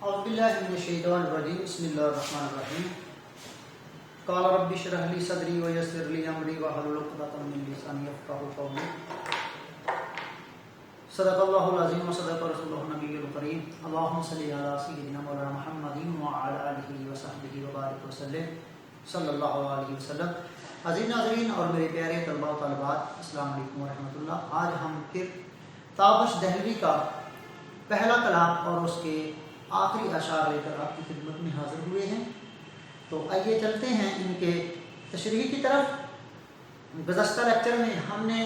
اعوذ باللہ من الشیطان الرجیم بسم اللہ الرحمن الرحیم قال رب اشرح لي صدری ویسر لي امری واحلل عقدۃ من لسانی یفقهوا قولی صدق اللہ العظیم وصدق رسولہ النبی الکریم اللہم صلی علی سیدنا مولانا محمد وعلی آلہ وصحبہ وبارک وسلم صلی اللہ علیہ وسلم۔ عزیز ناظرین اور میرے پیارے طلباء و طالبات، السلام علیکم ورحمۃ اللہ۔ آج ہم پھر تابش دہلوی کا پہلا کلام اور اس کے آخری اشعار لے کر آپ کی خدمت میں حاضر ہوئے ہیں۔ تو آئیے چلتے ہیں ان کے تشریح کی طرف۔ گزشتہ لیکچر میں ہم نے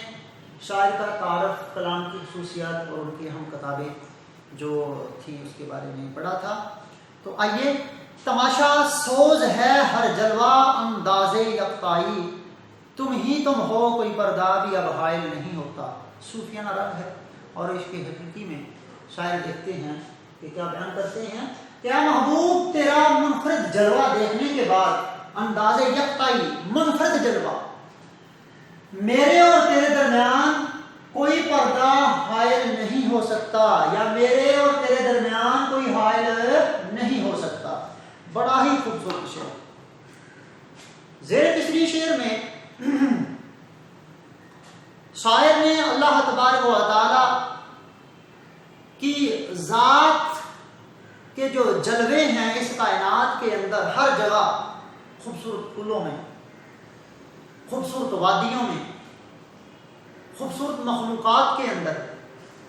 شاعر کا تعارف، کلام کی خصوصیات اور ان کی اہم کتابیں جو تھیں اس کے بارے میں پڑھا تھا۔ تو آئیے، تماشا سوز ہے ہر جلوہ انداز یکتائی، تم ہی تم ہو کوئی پردہ بھی اب حائل نہیں ہوتا۔ صوفیانہ رنگ ہے اور عشق حقیقی میں شاعر دیکھتے ہیں کہ کیا بیان کرتے ہیں۔ کیا محبوب تیرا منفرد جلوہ دیکھنے کے بعد انداز یکتائی، منفرد جلوہ، میرے اور تیرے درمیان کوئی پردہ حائل نہیں ہو سکتا، یا میرے اور تیرے درمیان کوئی حائل نہیں ہو سکتا۔ بڑا ہی خوبصورت شعر۔ زیر تیسری شعر میں شاعر نے اللہ تبارک و تعالی کی ذات کے جو جلوے ہیں اس کائنات کے اندر، ہر جگہ خوبصورت پھولوں میں، خوبصورت وادیوں میں، خوبصورت مخلوقات کے اندر،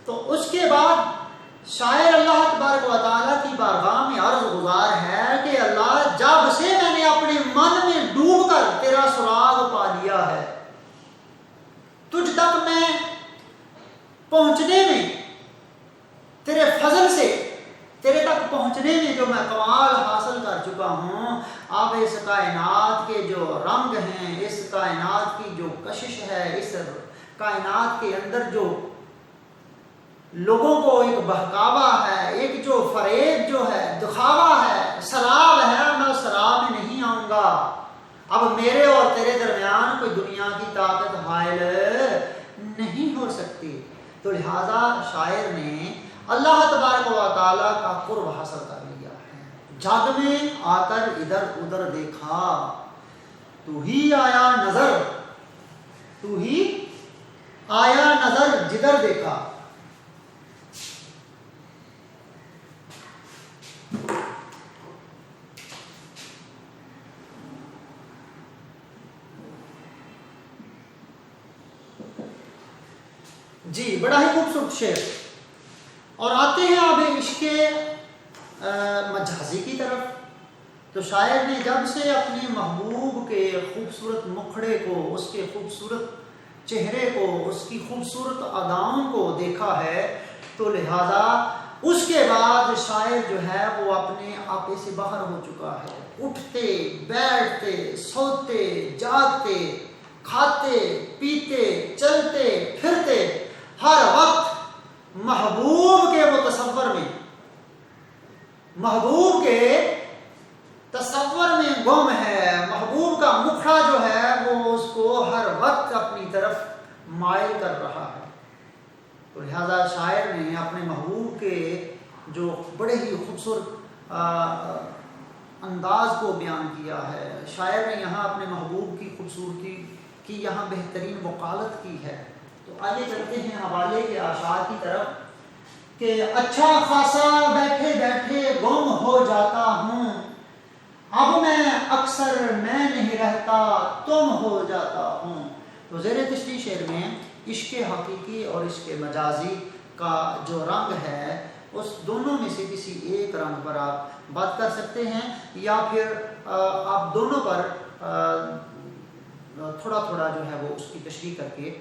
تو اس کے بعد شاعر اللہ تبارک و تعالیٰ کی بارگاہ میں عرض گزار ہے کہ اللہ، جب سے میں نے اپنے من میں ڈوب کر تیرا سراغ پا لیا ہے، تجھ تک میں پہنچنے میں، تیرے فضل سے تیرے تک پہنچنے میں جو میں کمال حاصل کر چکا ہوں، اب اس کائنات کے جو رنگ ہیں، اس کائنات کی جو کشش ہے، اس کائنات کے اندر جو لوگوں کو ایک بہکاوا ہے، ایک جو فریب جو ہے، دکھاوا ہے، سراب ہے، میں اس سراب میں نہیں آؤں گا۔ اب میرے اور تیرے درمیان کوئی دنیا کی طاقت حائل نہیں ہو سکتی۔ تو لہذا شاعر نے اللہ تبارک و تعالیٰ کا قرب حاصل کر لیا ہے۔ جگ میں آ کر ادھر ادھر دیکھا، تو ہی آیا نظر، تو ہی آیا نظر جدھر دیکھا۔ جی، بڑا ہی خوبصورت شعر۔ اور آتے ہیں اب عشق مجازی کی طرف۔ تو شاعر نے جب سے اپنے محبوب کے خوبصورت مکھڑے کو، اس کے خوبصورت چہرے کو، اس کی خوبصورت اداؤں کو دیکھا ہے، تو لہذا اس کے بعد شاعر جو ہے وہ اپنے آپے سے باہر ہو چکا ہے۔ اٹھتے بیٹھتے، سوتے جاگتے، کھاتے پیتے، چلتے پھرتے، ہر وقت محبوب کے متصور میں، محبوب کے تصور میں گم ہے۔ محبوب کا مکھڑا جو ہے وہ اس کو ہر وقت اپنی طرف مائل کر رہا ہے۔ تو لہذا شاعر نے اپنے محبوب کے جو بڑے ہی خوبصورت انداز کو بیان کیا ہے۔ شاعر نے یہاں اپنے محبوب کی خوبصورتی کی یہاں بہترین وکالت کی ہے۔ تو آئیے چلتے ہیں حوالے کے اشعار کی طرف کہ اچھا خاصا بیٹھے بیٹھے گم ہو جاتا ہوں، اب میں اکثر میں نہیں رہتا تم ہو جاتا ہوں۔ تو زیر تشریح شعر میں عشق حقیقی اور عشق مجازی کا جو رنگ ہے، اس دونوں میں سے کسی ایک رنگ پر آپ بات کر سکتے ہیں، یا پھر آپ دونوں پر تھوڑا تھوڑا جو ہے وہ اس کی تشریح کر کے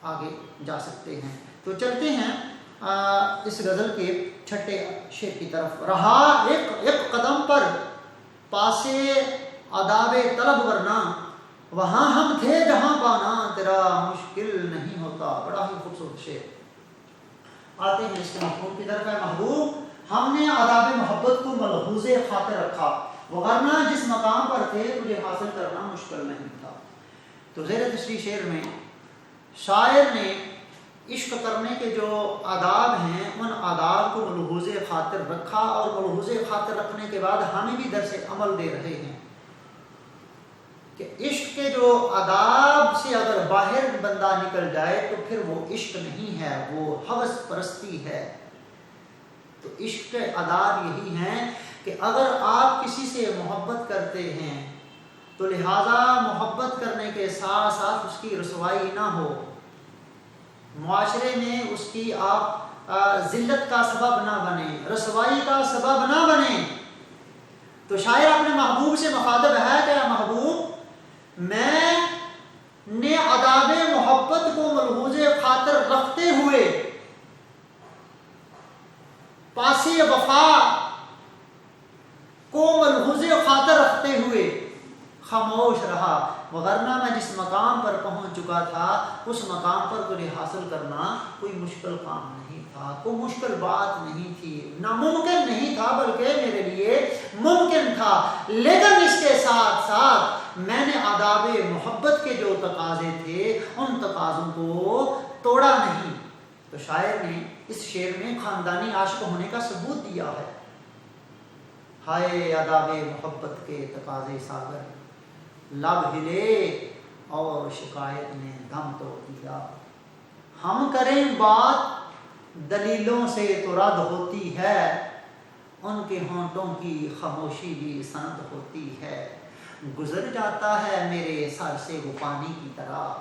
آگے جا سکتے ہیں۔ تو چلتے ہیں اس غزل کے چھٹے شعر کی طرف۔ رہا ایک قدم پر پاسے آداب طلب ورنہ، وہاں ہم تھے جہاں پانا تیرا مشکل نہیں ہوتا۔ بڑا ہی خوبصورت شعر۔ آتے ہیں اس کے مفہوم کی طرف۔ ہے محبوب، ہم نے آداب محبت کو ملحوظ خاطر رکھا، وگرنہ جس مقام پر تھے تجھے حاصل کرنا مشکل نہیں تھا۔ تو زیر تشریح شعر میں شاعر نے عشق کرنے کے جو آداب ہیں، ان آداب کو ملحوظ خاطر خاطر رکھا، اور ملحوظ خاطر رکھنے کے بعد ہمیں بھی درس عمل دے رہے ہیں کہ عشق کے جو آداب سے اگر باہر بندہ نکل جائے تو پھر وہ عشق نہیں ہے، وہ ہوس پرستی ہے۔ تو عشق کے آداب یہی ہیں کہ اگر آپ کسی سے محبت کرتے ہیں تو لہذا محبت کرنے کے ساتھ ساتھ اس کی رسوائی نہ ہو، معاشرے میں اس کی آپ ذلت کا سبب نہ بنے، رسوائی کا سبب نہ بنے۔ تو شاعر اپنے محبوب سے مخاطب ہے کہ محبوب، میں نے آداب محبت کو ملحوظ خاطر رکھتے ہوئے، پاسی وفا کو ملحوظ خاطر رکھتے ہوئے خاموش رہا، وگرنہ میں جس مقام پر پہنچ چکا تھا اس مقام پر تجھے حاصل کرنا کوئی مشکل کام نہیں تھا، کوئی مشکل بات نہیں تھی، ناممکن نہیں تھا بلکہ میرے لیے ممکن تھا۔ لیکن اس کے ساتھ ساتھ میں نے آداب محبت کے جو تقاضے تھے ان تقاضوں کو توڑا نہیں۔ تو شاعر نے اس شعر میں خاندانی عاشق ہونے کا ثبوت دیا ہے۔ ہائے آداب محبت کے تقاضے ساگر، لب ہلے اور شکایت نے دم توڑ دیا۔ ہم کریں بات دلیلوں سے تو رد ہوتی ہے، ان کے ہونٹوں کی خاموشی بھی سند ہوتی ہے۔ گزر جاتا ہے میرے سر سے وہ پانی کی طرح،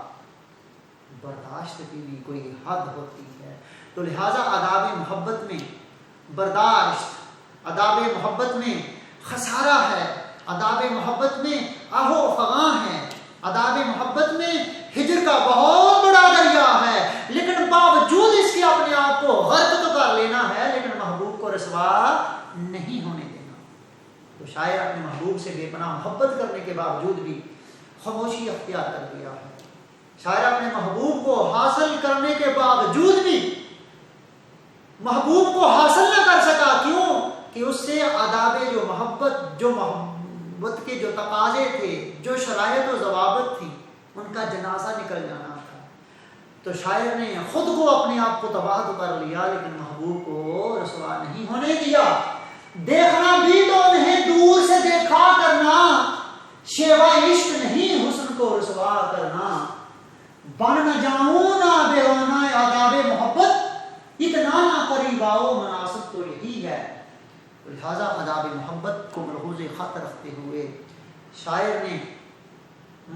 برداشت کی بھی کوئی حد ہوتی ہے۔ تو لہٰذا آداب محبت میں برداشت، آداب محبت میں خسارہ ہے، آداب محبت میں آہو فغاں ہے، آداب محبت میں ہجر کا بہت بڑا دریا ہے، لیکن باوجود اس کے اپنے آپ کو غرق تو کر لینا ہے لیکن محبوب کو رسوا نہیں ہونے دینا۔ تو شاعر اپنے محبوب سے بے پناہ محبت کرنے کے باوجود بھی خاموشی اختیار کر لیا ہے۔ شاعر اپنے محبوب کو حاصل کرنے کے باوجود بھی محبوب کو حاصل نہ کر سکا، کیوں کہ اس سے آداب جو محبت کے جو تقاضے تھے، جو شرائط و ضوابط تھی، ان کا جنازہ نکل جانا تھا۔ تو شاعر نے خود کو اپنے آپ کو تباہ تو کر لیا لیکن محبوب کو رسوا نہیں ہونے دیا۔ دیکھنا بھی تو انہیں دور سے دیکھا کرنا، شیوا عشق نہیں حسن کو رسوا کرنا۔ بن نہ جاؤں نہ بیگانہ آداب محبت، اتنا نہ قریب آؤ مناسب تو یہی ہے۔ لہذا آداب محبت کو ملحوظ خاطر رکھتے ہوئے شاعر نے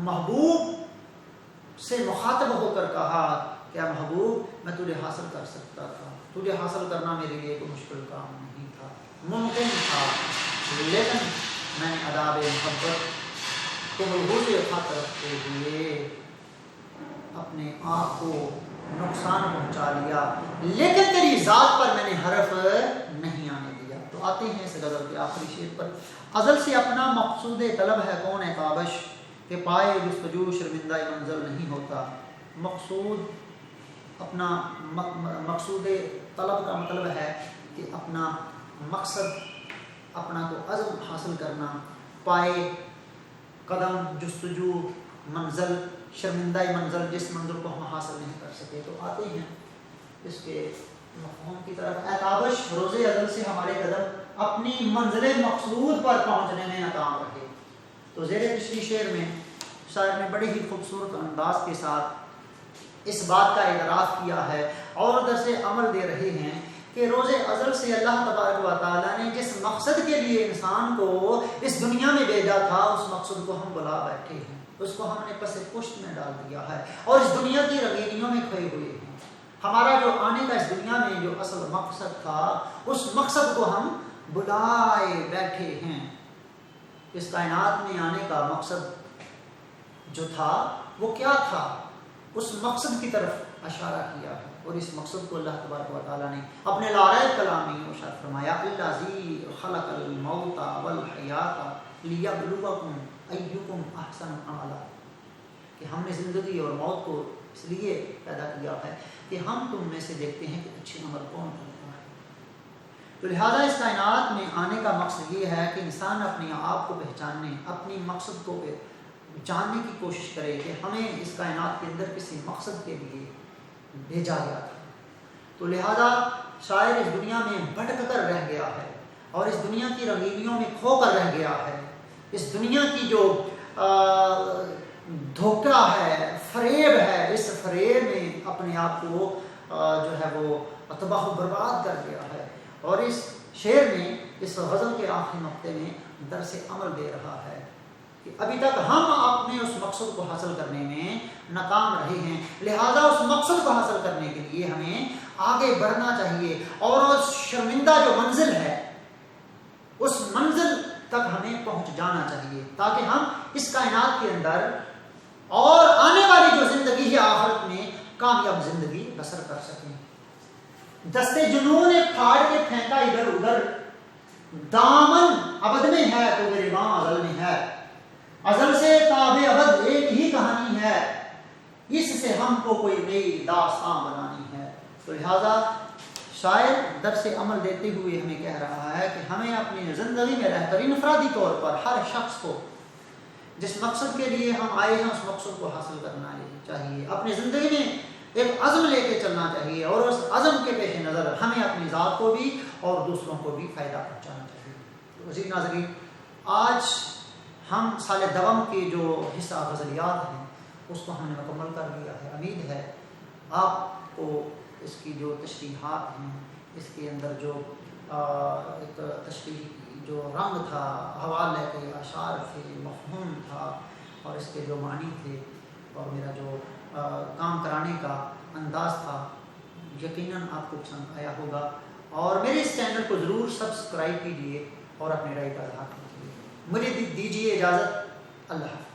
محبوب سے مخاطب ہو کر کہا کہ محبوب میں تجھے حاصل کر سکتا تھا، تجھے حاصل کرنا میرے لیے کوئی مشکل کام نہیں تھا، ممکن تھا، لیکن میں نے آداب محبت کو ملحوظ خاطر رکھتے ہوئے اپنے آپ کو نقصان پہنچا لیا، لیکن تیری ذات پر میں نے حرف نہیں آنے دیا۔ تو آتے ہیں اس غزل کے آخری شعر پر۔ ازل سے اپنا مقصود طلب ہے کون ہے کابش، کہ پائے جستجو شرمندہ منزل نہیں ہوتا۔ مقصود اپنا مقصود طلب کا مطلب ہے کہ اپنا مقصد، اپنا کو عزم حاصل کرنا، پائے قدم جستجو منزل شرمندہ منزل، جس منزل کو ہم حاصل نہیں کر سکے۔ تو آتے ہیں اس کے مفہوم کی طرف۔ اے تابش روز ازل سے ہمارے قدم اپنی منزل مقصود پر پہنچنے میں ناکام رہے۔ تو زیر پچھلی شعر میں شاعر نے بڑے ہی خوبصورت انداز کے ساتھ اس بات کا اعتراف کیا ہے اور درس عمل دے رہے ہیں کہ روز ازل سے اللہ تبارک و تعالیٰ نے جس مقصد کے لیے انسان کو اس دنیا میں بھیجا تھا اس مقصد کو ہم بلا بیٹھے ہیں، اس کو ہم نے پس پشت میں ڈال دیا ہے اور اس دنیا کی رنگینیوں میں کھوئے ہوئے ہیں۔ ہمارا جو آنے کا اس دنیا میں جو اصل مقصد تھا اس مقصد کو ہم بلائے بیٹھے ہیں۔ اس کائنات میں آنے کا مقصد جو تھا وہ کیا تھا، اس مقصد کی طرف اشارہ کیا ہے اور اس مقصد کو اللہ تبارک و تعالیٰ نے اپنے لاریب کلام میں ارشاد فرمایا، الذی خلق الموت والحیات لیبلوکم ایکم احسن عملا، کہ ہم نے زندگی اور موت کو اس لیے پیدا کیا ہے کہ ہم تم میں سے دیکھتے ہیں کہ اچھے عمل کون کرتا ہے۔ تو لہذا اس کائنات میں آنے کا مقصد یہ ہے کہ انسان اپنے آپ کو پہچاننے، اپنی مقصد کو جاننے کی کوشش کرے کہ ہمیں اس کائنات کے اندر کسی مقصد کے لیے بھیجا گیا تھا۔ تو لہذا شاعر اس دنیا میں بھٹک کر رہ گیا ہے اور اس دنیا کی رنگینیوں میں کھو کر رہ گیا ہے. اس دنیا کی جو دھوکہ ہے، فریب ہے، اس فریب میں اپنے آپ کو جو ہے وہ تباہ و برباد کر گیا ہے. اور اس شعر میں، اس غزل کے آخری نقطے میں درس عمل دے رہا ہے کہ ابھی تک ہم اپنے اس مقصد کو حاصل کرنے میں ناکام رہے ہیں، لہذا اس مقصد کو حاصل کرنے کے لیے ہمیں آگے بڑھنا چاہیے اور اس شرمندہ جو منزل ہے اس منزل تک ہمیں پہنچ جانا چاہیے تاکہ ہم اس کائنات کے اندر اور آنے والی جو زندگی ہے آخرت میں کامیاب زندگی بسر کر سکیں. دستے جنون نے پھاڑ کے پھینکا ادھر ادھر، دامن ابد میں ہے تو میرے ماں ازل میں ہے، ازل سے تاب ابد ایک ہی کہانی ہے، اس سے ہم کو کوئی نئی داستان بنانی ہے. تو لہذا شاعر درس عمل دیتے ہوئے ہمیں کہہ رہا ہے کہ ہمیں اپنی زندگی میں رہ کر انفرادی طور پر ہر شخص کو جس مقصد کے لیے ہم آئے ہیں اس مقصد کو حاصل کرنا چاہیے، اپنی زندگی میں ایک عزم لے کے چلنا چاہیے اور اس عزم کے پیش نظر ہمیں اپنی ذات کو بھی اور دوسروں کو بھی فائدہ پہنچانا چاہیے. تو عزیز ناظرین، آج ہم سال دوم کے جو حصہ غزلیات ہیں اس کو ہم نے مکمل کر لیا ہے. امید ہے آپ کو اس کی جو تشریحات ہیں، اس کے اندر جو ایک تشریح جو رنگ تھا، حوالے کے اشعار تھے، مفہوم تھا اور اس کے جو معنی تھے اور میرا جو کام کرانے کا انداز تھا، یقیناً آپ کو پسند آیا ہوگا. اور میرے اس چینل کو ضرور سبسکرائب کیجیے اور اپنے رائے کا اظہار کیجیے. مجھے دیجیے اجازت. اللہ حافظ.